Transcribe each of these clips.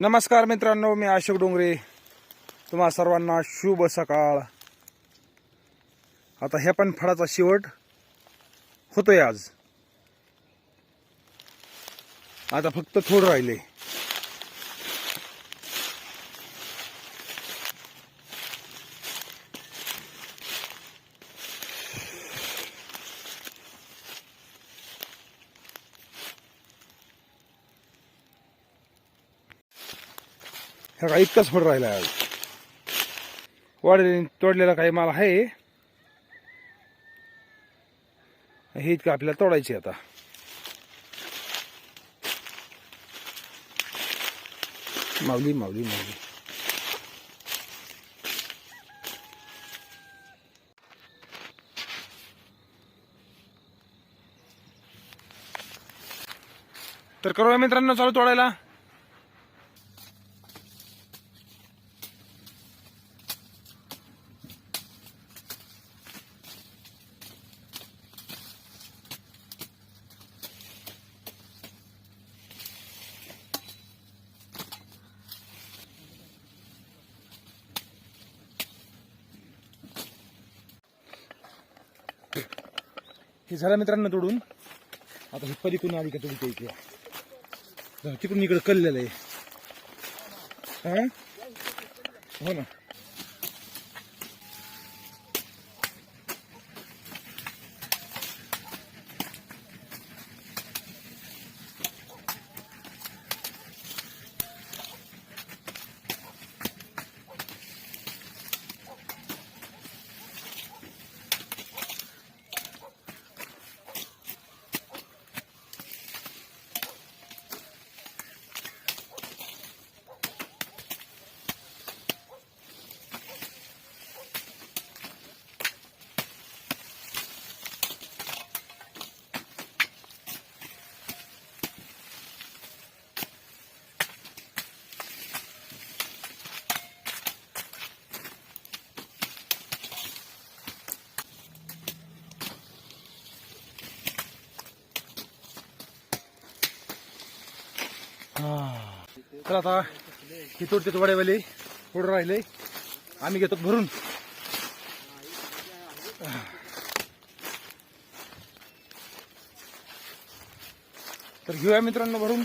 नमस्कार मित्रांनो, मी अशोक डोंगरे. तुम्हा सर्वांना शुभ सकाळ. आता ह्या पण फळाचा शेवट होतोय आज. आता फक्त थोडं राहिले. ह्या काही इतकाच फळ राहिला आज. तोडलेला काही माल आहे, हे इतकं आपल्याला तोडायचे. आता माऊली माऊली माऊली. तर करूया मित्रांनो चालू तोडायला. हे झालं मित्रांनो तोडून. आता ही पलीकडून आली का तोडते इथे. तिकडून इकडे कललेलं आहे. हो ना. तर आता ही तोडते वड्यावाले थोडं राहिले, आम्ही घेतो भरून. तर घेऊया मित्रांनो भरून.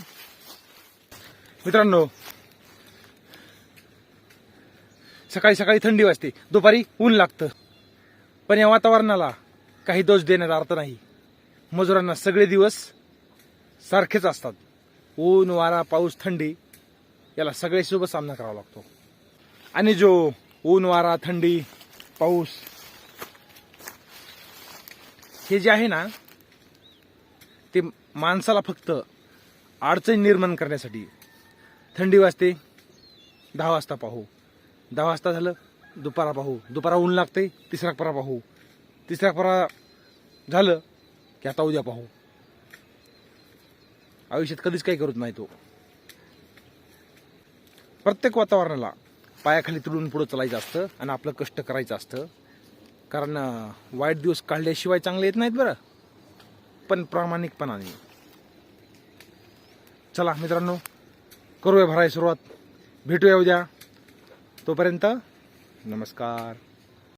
मित्रांनो, सकाळी सकाळी थंडी वाजते, दुपारी ऊन लागतं, पण या वातावरणाला काही दोष देण्याचा अर्थ नाही. मजुरांना सगळे दिवस सारखेच असतात. ऊन, वारा, पाऊस, थंडी याला सगळे सोबत सामना करावा लागतो. आणि जो ऊन, वारा, थंडी, पाऊस हे जे आहे ना, ते माणसाला फक्त अडचण निर्माण करण्यासाठी. थंडी वाजते 10 वाजता पाहू, 10 वाजता झालं दुपारा पाहू, दुपारा ऊन लागते तिसरा परा पाहू, तिसरा परा झालं की आता उद्या पाहू. आयुष्यात कधीच काही करत नाही तो. प्रत्येक वातावरणाला पायाखाली तुडून पुढे चालायचं असतं आणि आपलं कष्ट करायचं असतं. कारण वाईट दिवस काढल्याशिवाय चांगले येत नाहीत बरं, पण प्रामाणिकपणाने. चला मित्रांनो, करूया भरायला सुरुवात. भेटूया उद्या. तोपर्यंत नमस्कार.